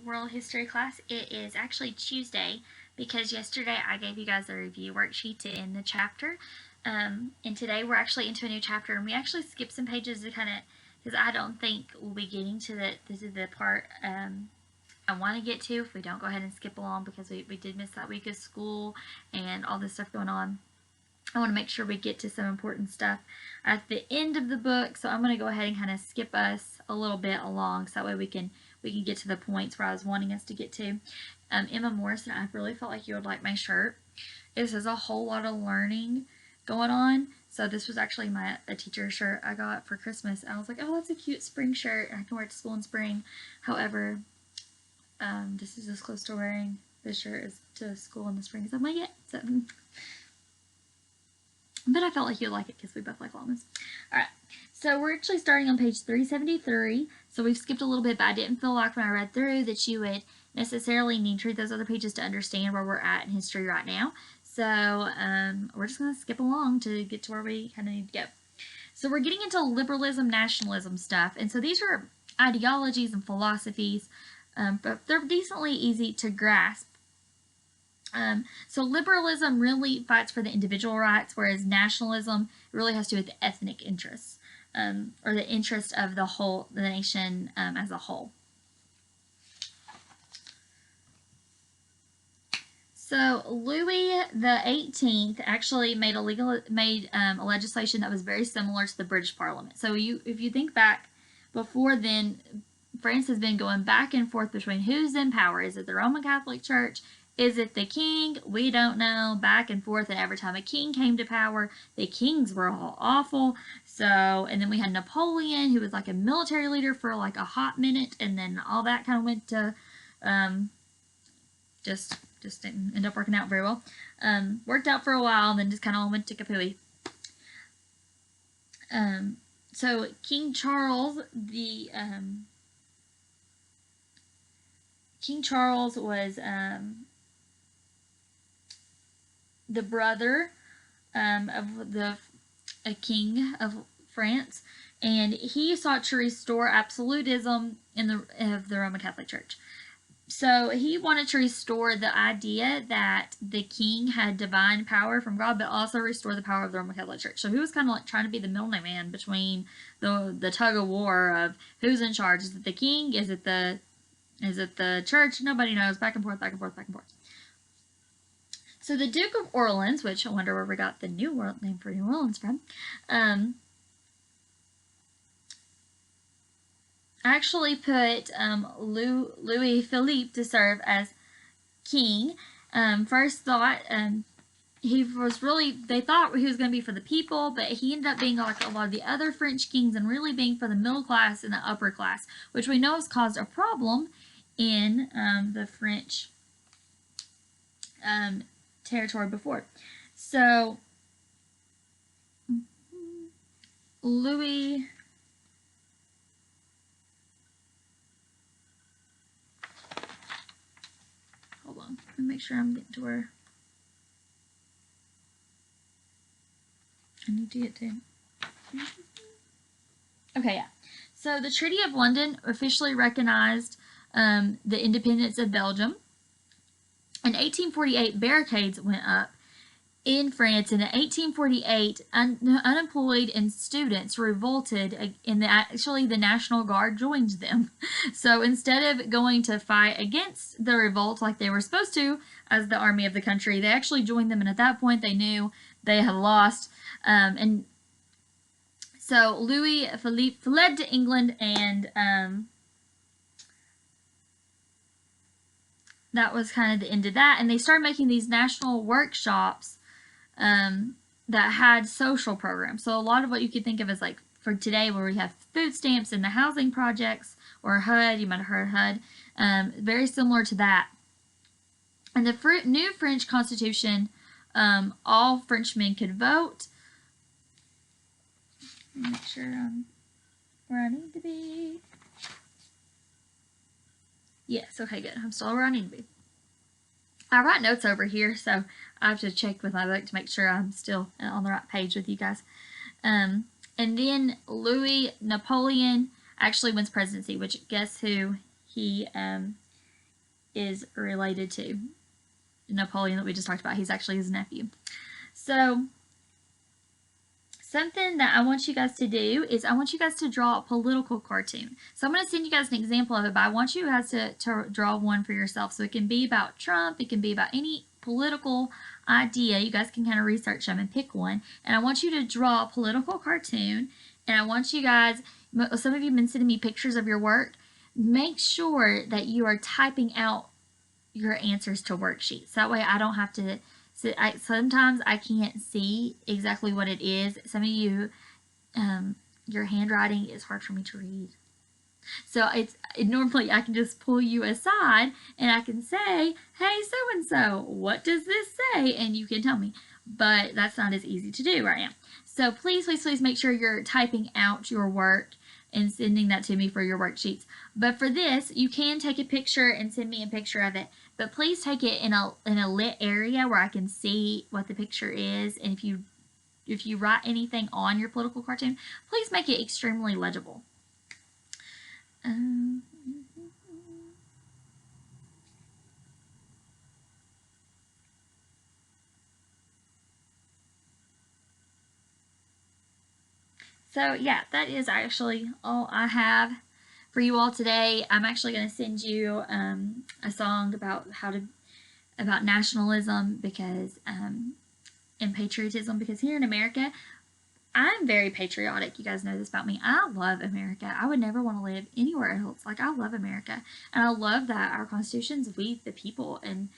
world history class. It is actually Tuesday because yesterday I gave you guys a review worksheet to end the chapter. And today we're actually into a new chapter, and we actually skipped some pages to kind of, because I don't think we'll be getting to this is the part I want to get to if we don't go ahead and skip along, because we did miss that week of school and all this stuff going on. I want to make sure we get to some important stuff at the end of the book, so I'm going to go ahead and kind of skip us a little bit along, so that way we can get to the points where I was wanting us to get to. Emma Morrison, I really felt like you would like my shirt. It says a whole lot of learning going on. So this was actually a teacher shirt I got for Christmas. I was like, oh, that's a cute spring shirt. I can wear it to school in spring. However, this is as close to wearing this shirt as to school in the spring as I might get. So, but I felt like you'd like it because we both like llamas. Alright, so we're actually starting on page 373. So we've skipped a little bit, but I didn't feel like when I read through that you would necessarily need to read those other pages to understand where we're at in history right now. So we're just going to skip along to get to where we kind of need to go. So we're getting into liberalism, nationalism stuff. And so these are ideologies and philosophies, but they're decently easy to grasp. So liberalism really fights for the individual rights, whereas nationalism really has to do with the ethnic interests, or the interest of the nation as a whole. So Louis the 18th actually made a legislation that was very similar to the British Parliament. So if you think back, before then, France has been going back and forth between who's in power. Is it the Roman Catholic Church? Is it the king? We don't know. Back and forth, and every time a king came to power, the kings were all awful. So, and then we had Napoleon, who was like a military leader for like a hot minute, and then all that kind of went to just didn't end up working out very well. Worked out for a while, and then just kind of went to kapooey. So King Charles, King Charles was the brother of a king of France, and he sought to restore absolutism of the Roman Catholic Church. So he wanted to restore the idea that the king had divine power from God, but also restore the power of the Roman Catholic Church. So he was kind of like trying to be the middleman between the tug of war of who's in charge. Is it the king? Is it the church? Nobody knows. Back and forth, back and forth, back and forth. So the Duke of Orleans, which I wonder where we got the name for New Orleans from, actually put Louis Philippe to serve as king. First thought, they thought he was going to be for the people, but he ended up being like a lot of the other French kings and really being for the middle class and the upper class, which we know has caused a problem in the French territory before. So Louis hold on, let me make sure I'm getting to where I need to get to. Okay, yeah. So the Treaty of London officially recognized the independence of Belgium. In 1848, barricades went up in France, and in 1848, unemployed and students revolted, and actually the National Guard joined them. So instead of going to fight against the revolt like they were supposed to as the army of the country, they actually joined them, and at that point they knew they had lost. And so Louis Philippe fled to England, and that was kind of the end of that. And they started making these national workshops that had social programs. So a lot of what you could think of as like for today, where we have food stamps and the housing projects, or HUD, you might have heard HUD, very similar to that. And the new French Constitution, all Frenchmen could vote. Make sure I'm where I need to be. Yes, okay, good. I'm still where I need to be. I write notes over here, so I have to check with my book to make sure I'm still on the right page with you guys. And then Napoleon actually wins presidency, which guess who he is related to Napoleon that we just talked about. He's actually his nephew. So something that I want you guys to do is I want you guys to draw a political cartoon. So I'm going to send you guys an example of it, but I want you guys to draw one for yourself. So it can be about Trump. It can be about any political idea. You guys can kind of research them and pick one. And I want you to draw a political cartoon. And I want you guys, some of you have been sending me pictures of your work. Make sure that you are typing out your answers to worksheets. That way I don't have to... So sometimes I can't see exactly what it is. Some of you, your handwriting is hard for me to read. So normally I can just pull you aside and I can say, hey, so-and-so, what does this say? And you can tell me. But that's not as easy to do right now. So please, please, please make sure you're typing out your work and sending that to me for your worksheets. But for this, you can take a picture and send me a picture of it. But please take it in a lit area where I can see what the picture is. And if you write anything on your political cartoon, please make it extremely legible. So yeah, that is actually all I have for you all today. I'm actually going to send you a song about about nationalism because and patriotism, because here in America, I'm very patriotic. You guys know this about me. I love America. I would never want to live anywhere else. Like, I love America, and I love that our Constitution's we the people, and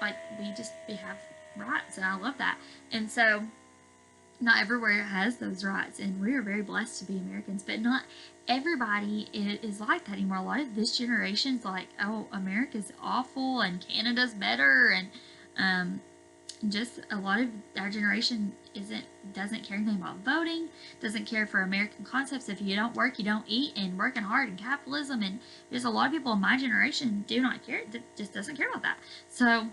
like we have rights, and I love that. And so not everywhere has those rights, and we are very blessed to be Americans, but not everybody is like that anymore. A lot of this generation's like, oh, America's awful and Canada's better, and just a lot of our generation doesn't care anything about voting, doesn't care for American concepts. If you don't work, you don't eat, and working hard, and capitalism, and there's a lot of people in my generation do not care, just doesn't care about that. So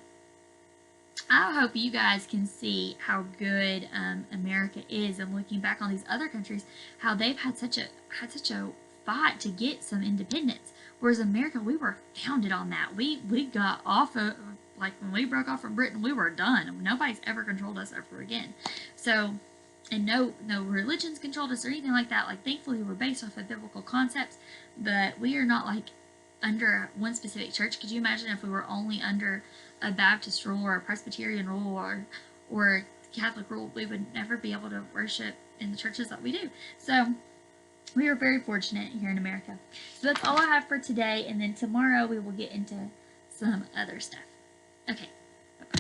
I hope you guys can see how good America is, and looking back on these other countries, how they've had such a fight to get some independence. Whereas America, we were founded on that. We got off of, like, when we broke off from Britain, we were done. Nobody's ever controlled us ever again. So, and no religions controlled us or anything like that. Like, thankfully, we're based off of biblical concepts, but we are not like under one specific church. Could you imagine if we were only under a Baptist rule or a Presbyterian rule or Catholic rule? We would never be able to worship in the churches that we do. So we are very fortunate here in America. So that's all I have for today, and then tomorrow we will get into some other stuff. Okay.